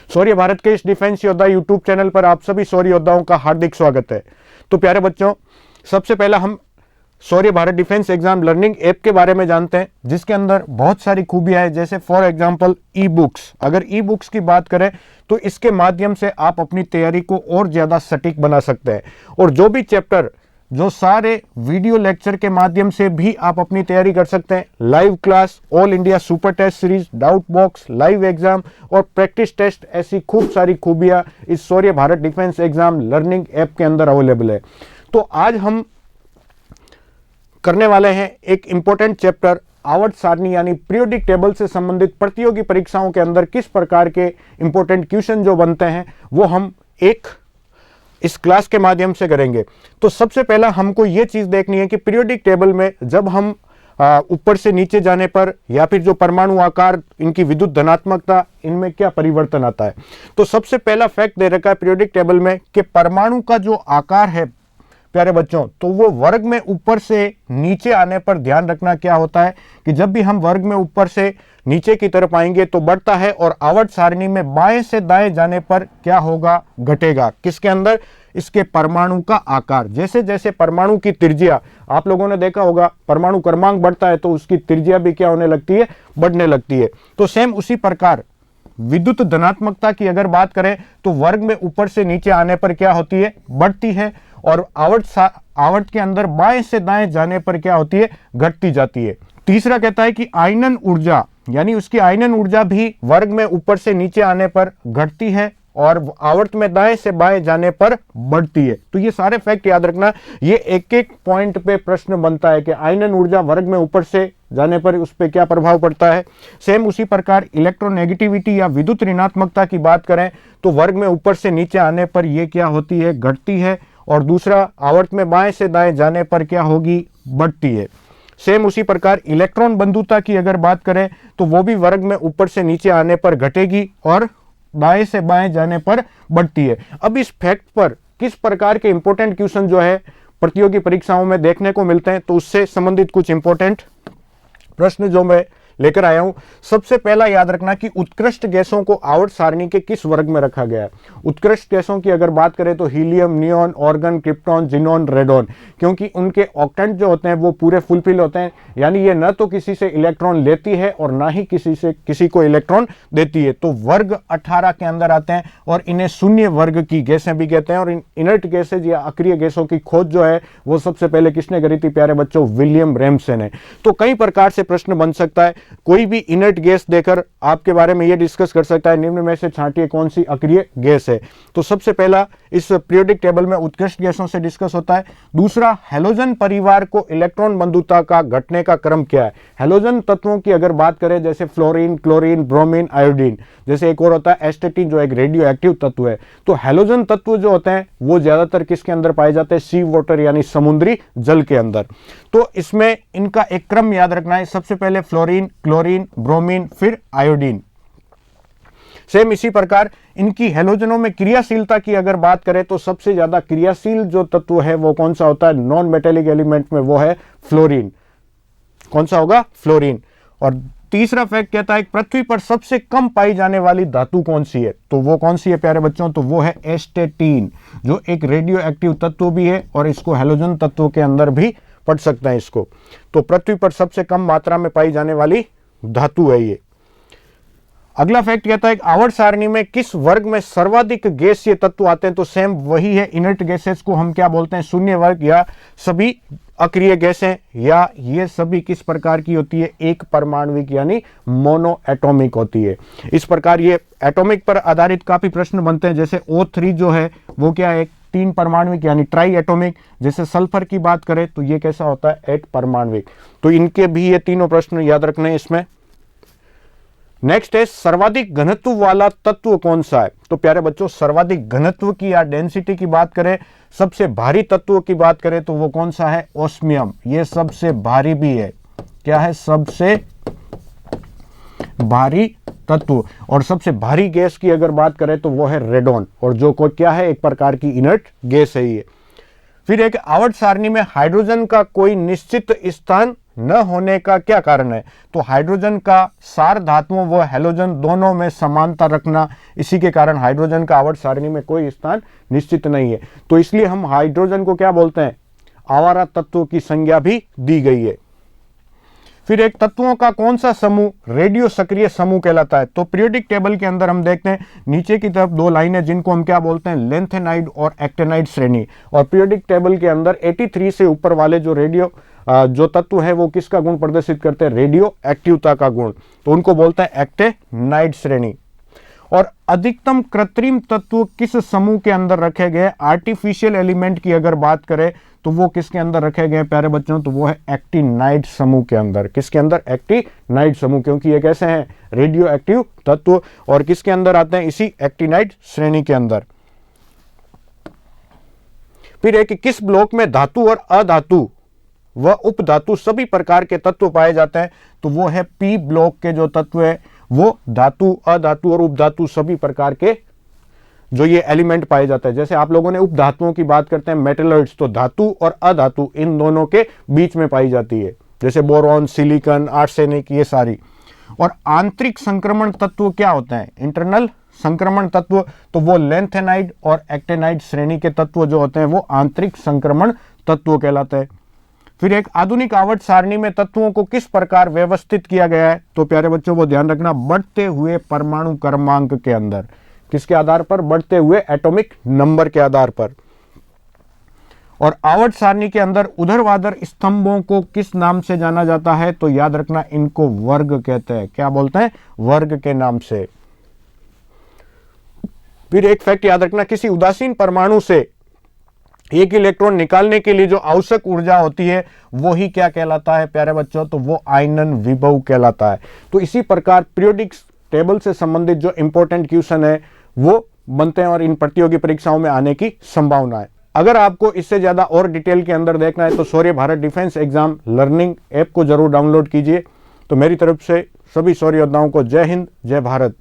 शौर्य भारत के इस डिफेंस योद्धा यूट्यूब चैनल पर आप सभी शौर्य योद्धाओं का हार्दिक स्वागत है। तो प्यारे बच्चों, सबसे पहला हम Shaurya Bharat defence exam learning app के बारे में जानते हैं, जिसके अंदर बहुत सारी खूबियां हैं। जैसे फॉर एग्जांपल ई बुक्स, अगर ई बुक्स की बात करें तो इसके माध्यम से आप अपनी तैयारी को और ज्यादा सटीक बना सकते हैं। और जो भी चैप्टर, जो सारे वीडियो लेक्चर के माध्यम से भी आप अपनी तैयारी कर सकते हैं। Live class, all India super test series, doubt box, live exam और प्रैक्टिस टेस्ट, ऐसी खूब सारी खूबियां इस Shaurya Bharat defence exam learning app के अंदर अवेलेबल है। तो आज हम करने वाले हैं एक इंपॉर्टेंट चैप्टर, आवर्त सारणी यानी पीरियोडिक टेबल से संबंधित प्रतियोगी परीक्षाओं के अंदर किस प्रकार के इंपॉर्टेंट क्वेश्चन जो बनते हैं वो हम इस क्लास के माध्यम से करेंगे। तो सबसे पहला हमको ये चीज देखनी है कि पीरियोडिक टेबल में जब हम ऊपर से नीचे जाने पर या फिर जो परमाणु आकार, इनकी विद्युत धनात्मकता, इनमें क्या परिवर्तन आता है। तो सबसे पहला फैक्ट दे रखा है पीरियोडिक टेबल में कि परमाणु का जो आकार है प्यारे बच्चों, तो वो वर्ग में ऊपर से नीचे आने पर ध्यान रखना क्या होता है कि जब भी हम वर्ग में ऊपर से नीचे की तरफ आएंगे तो बढ़ता है, और आवर्त सारणी में बाएं से दाएं जाने पर क्या होगा, घटेगा। किसके अंदर? इसके परमाणु का आकार। जैसे जैसे परमाणु की त्रिज्या, आप लोगों ने देखा होगा परमाणु क्रमांक बढ़ता है तो उसकी त्रिज्या भी क्या होने लगती है, बढ़ने लगती है। तो सेम उसी प्रकार विद्युत धनात्मकता की अगर बात करें तो वर्ग में ऊपर से नीचे आने पर क्या होती है, बढ़ती है, और आवर्त के अंदर बाएं से दाएं जाने पर क्या होती है, घटती जाती है। तीसरा कहता है कि आयनन ऊर्जा, यानी उसकी आयनन ऊर्जा भी वर्ग में ऊपर से नीचे आने पर घटती है और आवर्त में दाएं से बाएं जाने पर बढ़ती है। तो ये सारे फैक्ट याद रखना, ये एक एक पॉइंट पे प्रश्न बनता है कि आयनन ऊर्जा वर्ग में ऊपर से जाने पर उस पर क्या प्रभाव पड़ता है। सेम उसी प्रकार इलेक्ट्रोनेगेटिविटी या विद्युत ऋणात्मकता की बात करें तो वर्ग में ऊपर से नीचे आने पर ये क्या होती है, घटती है, और दूसरा आवर्त में बाएं से दाएं जाने पर क्या होगी, बढ़ती है। सेम उसी प्रकार इलेक्ट्रॉन बंधुता की अगर बात करें तो वो भी वर्ग में ऊपर से नीचे आने पर घटेगी और दाएं से बाएं जाने पर बढ़ती है। अब इस फैक्ट पर किस प्रकार के इंपॉर्टेंट क्वेश्चन जो है प्रतियोगी परीक्षाओं में देखने को मिलते हैं, तो उससे संबंधित कुछ इंपॉर्टेंट प्रश्न जो मैं लेकर आया हूं। सबसे पहला याद रखना कि उत्कृष्ट गैसों को आवर्त सारणी के किस वर्ग में रखा गया है। उत्कृष्ट गैसों की अगर बात करें तो helium, neon, organ, krypton, xenon, radon, क्योंकि उनके ऑक्टेंट जो होते हैं वो पूरे फुलफिल होते हैं, यानी ये न तो किसी से इलेक्ट्रॉन लेती है और ना ही किसी को इलेक्ट्रॉन देती है। तो वर्ग 18 के अंदर आते हैं और इन्हें शून्य वर्ग की गैसें भी कहते हैं। और इनर्ट गैसेज या अक्रिय गैसों की खोज जो है वो सबसे पहले किसने करी थी प्यारे बच्चों, विलियम रैमसे ने। तो कई प्रकार से प्रश्न बन सकता है, कोई भी इनर्ट गैस देकर आपके बारे में यह डिस्कस कर सकता है निम्न में से छांटिए कौन सी अक्रिय गैस है। तो सबसे पहला इस पीरियोडिक टेबल में उत्कृष्ट गैसों से डिस्कस होता है। दूसरा, हैलोजन परिवार को इलेक्ट्रॉन बंधुता का घटने का क्रम क्या है। हैलोजन तत्वों की अगर बात करें जैसे फ्लोरीन, क्लोरीन, ब्रोमीन, आयोडीन, जैसे एक और होता है एस्टेटिन जो एक रेडियो एक्टिव तत्व है। तो हैलोजन तत्व जो होते हैं वो ज्यादातर किसके अंदर पाए जाते हैं, सी वाटर यानी समुद्री जल के अंदर। तो इसमें इनका एक क्रम याद रखना है, सबसे पहले फ्लोरीन, क्लोरीन, ब्रोमीन, फिर आयोडीन। सेम इसी प्रकार इनकी हैलोजनों में क्रियाशीलता की अगर बात करें तो सबसे ज्यादा क्रियाशील जो तत्व है वो कौन सा होता है, नॉन मेटेलिक एलिमेंट में वो है फ्लोरीन। कौन सा होगा, फ्लोरीन। और तीसरा फैक्ट कहता है पृथ्वी पर सबसे कम पाई जाने वाली धातु कौन सी है, तो वो कौन सी है प्यारे बच्चों, तो वो है एस्टेटीन, जो एक रेडियो एक्टिव तत्व भी है और इसको हैलोजन तत्वों के अंदर भी पढ़ सकते हैं इसको। तो पृथ्वी पर सबसे कम मात्रा में पाई जाने वाली धातु है ये। अगला फैक्ट कहता है कि आवर्त सारणी में किस वर्ग में सर्वाधिक गैसीय तत्व आते हैं, तो सेम वही है, इनर्ट गैसेस को हम क्या बोलते हैं, शून्य वर्ग, या सभी अक्रिय गैसें, या ये सभी किस प्रकार की होती है, एक परमाणुविक यानी मोनो एटॉमिक होती है। इस प्रकार ये एटॉमिक पर आधारित काफी प्रश्न बनते हैं। जैसे O3 जो है वो क्या है, 3 परमाणुविक यानी ट्राई एटॉमिक। जैसे सल्फर की बात करें तो ये कैसा होता है, 8 परमाणुविक। तो इनके भी ये तीनों प्रश्न याद रखने हैं इसमें। नेक्स्ट है सर्वाधिक घनत्व वाला तत्व कौन सा है, तो प्यारे बच्चों सर्वाधिक घनत्व की या डेंसिटी की बात करें, सबसे भारी तत्व की बात करें तो वो कौन सा है, ओस्मियम। ये सबसे भारी भी है, क्या है, सबसे भारी तत्व। और सबसे भारी गैस की अगर बात करें तो वो है रेडॉन, और जो को क्या है, एक प्रकार की इनर्ट गैस है ये। फिर एक आवर्त सारणी में हाइड्रोजन का कोई निश्चित स्थान न होने का क्या कारण है? तो हाइड्रोजन का सार धातुओं व हैलोजन दोनों में समानता रखना, इसी के कारण हाइड्रोजन का आवर्त सारणी में कोई स्थान निश्चित नहीं है। तो इसलिए हम हाइड्रोजन को क्या बोलते हैं? आवारा तत्वों की संज्ञा भी दी गई है। फिर एक तत्वों का कौन सा समूह रेडियो सक्रिय समूह कहलाता है? तो पीरियोडिक टेबल के अंदर हम देखते हैं नीचे की तरफ दो लाइनें जिनको हम क्या बोलते हैं? लेंथेनाइड और एक्टेनाइड श्रेणी। और पीरियोडिक टेबल के अंदर 83 से ऊपर वाले जो रेडियो जो तत्व है वो किसका गुण प्रदर्शित करते हैं? रेडियो एक्टिवता का गुण। तो उनको बोलते हैं एक्टेनाइड श्रेणी। और अधिकतम कृत्रिम तत्व किस समूह के अंदर रखे गए? आर्टिफिशियल एलिमेंट की अगर बात करें तो वो किसके अंदर रखे गए प्यारे बच्चों? तो वो है एक्टिनाइड समूह के अंदर। किसके अंदर? एक्टिनाइड समूह, क्योंकि ये कैसे हैं? रेडियो एक्टिव तत्व। और किसके अंदर आते हैं? इसी एक्टिनाइड श्रेणी के अंदर। फिर एक किस ब्लॉक में धातु और अधातु व उपधातु सभी प्रकार के तत्व पाए जाते हैं? तो वो है पी ब्लॉक के जो तत्व है वो धातु, अधातु और उपधातु सभी प्रकार के जो ये एलिमेंट पाए जाते हैं। जैसे आप लोगों ने उपधातुओं की बात करते हैं मेटलॉइड्स, तो धातु और अधातु इन दोनों के बीच में पाई जाती है, जैसे बोरॉन, सिलिकॉन, आर्सेनिक, ये सारी। और आंतरिक संक्रमण तत्व क्या होते हैं? इंटरनल संक्रमण तत्व, तो वो लेंथेनाइड और एक्टेनाइड श्रेणी के तत्व जो होते हैं वो आंतरिक संक्रमण तत्व कहलाते हैं। फिर एक आधुनिक आवर्त सारणी में तत्वों को किस प्रकार व्यवस्थित किया गया है? तो प्यारे बच्चों वो ध्यान रखना, बढ़ते हुए परमाणु क्रमांक के अंदर। किसके आधार पर? बढ़ते हुए एटॉमिक नंबर के आधार पर। और आवर्त सारणी के अंदर ऊर्ध्वाधर स्तंभों को किस नाम से जाना जाता है? तो याद रखना, इनको वर्ग कहते हैं। क्या बोलते हैं? वर्ग के नाम से। फिर एक फैक्ट याद रखना, किसी उदासीन परमाणु से एक इलेक्ट्रॉन निकालने के लिए जो आवश्यक ऊर्जा होती है वो ही क्या कहलाता है प्यारे बच्चों? तो वो आयनन विभव कहलाता है। तो इसी प्रकार पीरियोडिक टेबल से संबंधित जो इंपॉर्टेंट क्वेश्चन है वो बनते हैं और इन प्रतियोगी परीक्षाओं में आने की संभावना है। अगर आपको इससे ज्यादा और डिटेल के अंदर देखना है तो Shaurya Bharat defence exam learning app को जरूर डाउनलोड कीजिए। तो मेरी तरफ से सभी शौर्य योद्धाओं को जय हिंद, जय भारत।